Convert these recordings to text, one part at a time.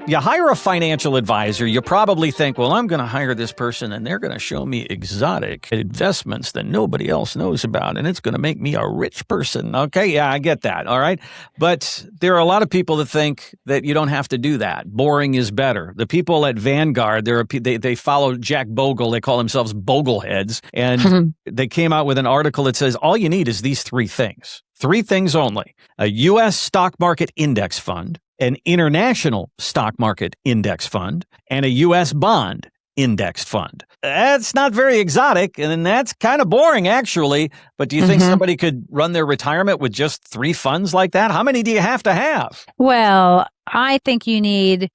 You hire a financial advisor, you probably think, well, I'm going to hire this person and they're going to show me exotic investments that nobody else knows about, and it's going to make me a rich person. Okay, yeah, I get that. All right. But there are a lot of people that think that you don't have to do that. Boring is better. The people at Vanguard, they follow Jack Bogle. They call themselves Bogleheads. And they came out with an article that says all you need is these three things. Three things only: a U.S. stock market index fund, an international stock market index fund, and a U.S. bond index fund. That's not very exotic, and that's kind of boring, actually. But do you think somebody could run their retirement with just three funds like that? How many do you have to have? Well, I think you need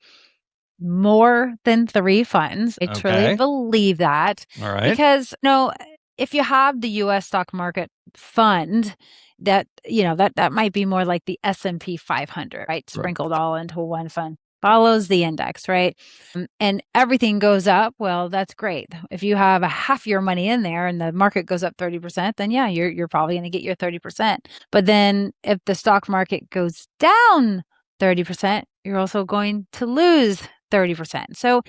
more than three funds. I truly believe that. All right. Because, if you have the U.S. stock market fund, that might be more like the S&P 500, right? Sprinkled all into one fund. Follows the index, right? And everything goes up. Well, that's great. If you have a half your money in there and the market goes up 30%, then yeah, you're probably going to get your 30%. But then if the stock market goes down 30%, you're also going to lose 30%. So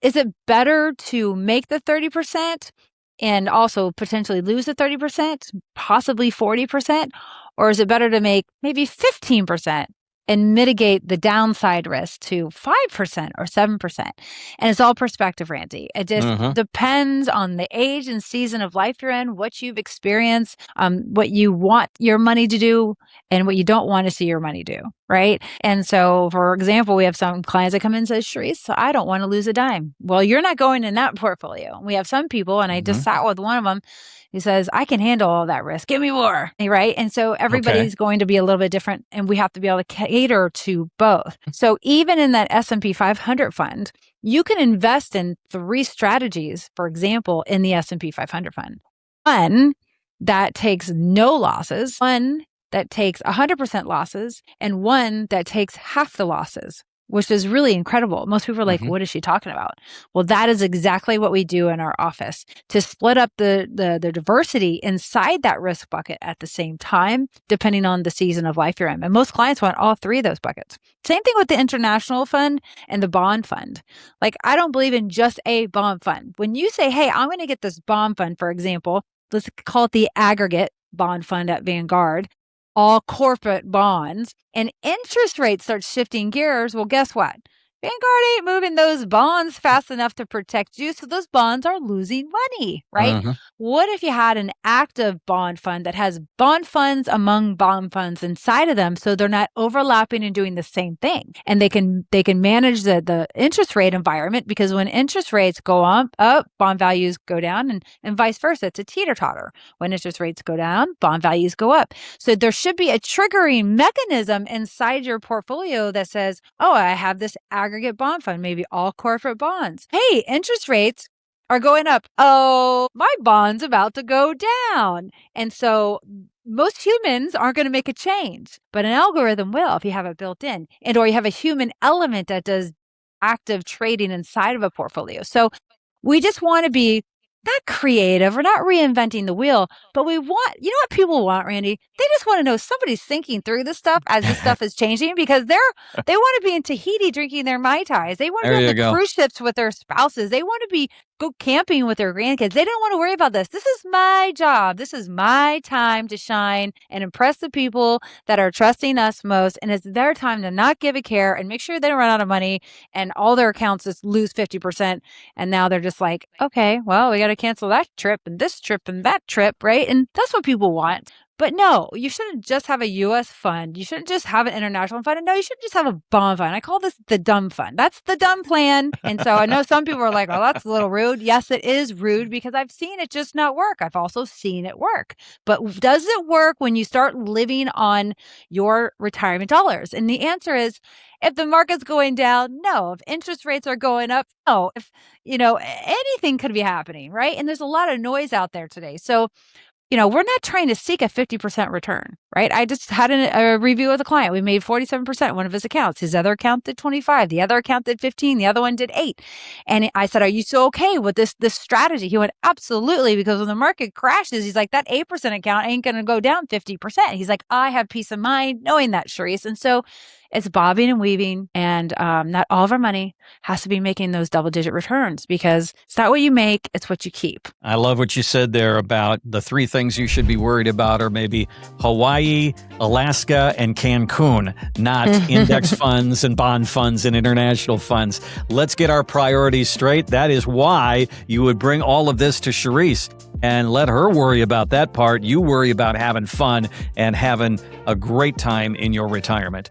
is it better to make the 30% and also potentially lose the 30%, possibly 40%? Or is it better to make maybe 15% and mitigate the downside risk to 5% or 7%? And it's all perspective, Randy. It just depends on the age and season of life you're in, what you've experienced, what you want your money to do, and what you don't want to see your money do, right? And so, for example, we have some clients that come in and say, Charisse, I don't want to lose a dime. Well, you're not going in that portfolio. We have some people, and I just sat with one of them, who says, I can handle all that risk. Give me more, right? And so everybody's going to be a little bit different, and we have to be able to cater to both. So even in that S&P 500 fund, you can invest in three strategies, for example, in the S&P 500 fund. One that takes no losses, one that takes 100% losses, and one that takes half the losses, which is really incredible. Most people are like, what is she talking about? Well, that is exactly what we do in our office to split up the diversity inside that risk bucket at the same time, depending on the season of life you're in. And most clients want all three of those buckets. Same thing with the international fund and the bond fund. Like, I don't believe in just a bond fund. When you say, hey, I'm going to get this bond fund, for example, let's call it the aggregate bond fund at Vanguard, all corporate bonds, and interest rates start shifting gears, well, guess what? Vanguard ain't moving those bonds fast enough to protect you, so those bonds are losing money, right? What if you had an active bond fund that has bond funds among bond funds inside of them, so they're not overlapping and doing the same thing, and they can manage the interest rate environment, because when interest rates go up, bond values go down, and vice versa. It's a teeter-totter. When interest rates go down, bond values go up. So there should be a triggering mechanism inside your portfolio that says, oh, I have this aggregate bond fund, maybe all corporate bonds. Hey, interest rates are going up. Oh, my bond's about to go down. And so most humans aren't going to make a change, but an algorithm will if you have it built in, or you have a human element that does active trading inside of a portfolio. So we just want to be not creative. We're not reinventing the wheel, but we want, you know what people want, Randy? They just want to know somebody's thinking through this stuff as this stuff is changing, because they want to be in Tahiti drinking their Mai Tais. They want to be on the cruise ships with their spouses. They want to go camping with their grandkids. They don't want to worry about this. This is my job. This is my time to shine and impress the people that are trusting us most. And it's their time to not give a care and make sure they don't run out of money and all their accounts just lose 50%. And now they're just like, okay, well, we got to cancel that trip and this trip and that trip, right? And that's what people want. But no, you shouldn't just have a U.S. fund. You shouldn't just have an international fund. And no, you shouldn't just have a bond fund. I call this the dumb fund. That's the dumb plan. And so I know some people are like, oh, that's a little rude. Yes, it is rude, because I've seen it just not work. I've also seen it work. But does it work when you start living on your retirement dollars? And the answer is, if the market's going down, no. If interest rates are going up, no. If, anything could be happening, right? And there's a lot of noise out there today. So, we're not trying to seek a 50% return, right? I just had a review with a client. We made 47% one of his accounts. His other account did 25. The other account did 15. The other one did 8. And I said, are you so okay with this strategy? He went, absolutely, because when the market crashes, he's like, that 8% account ain't going to go down 50%. He's like, I have peace of mind knowing that, Charisse. And so It's bobbing and weaving, and not all of our money has to be making those double-digit returns, because it's not what you make, it's what you keep. I love what you said there about the 3 things you should be worried about are maybe Hawaii, Alaska, and Cancun, not index funds and bond funds and international funds. Let's get our priorities straight. That is why you would bring all of this to Charisse and let her worry about that part. You worry about having fun and having a great time in your retirement.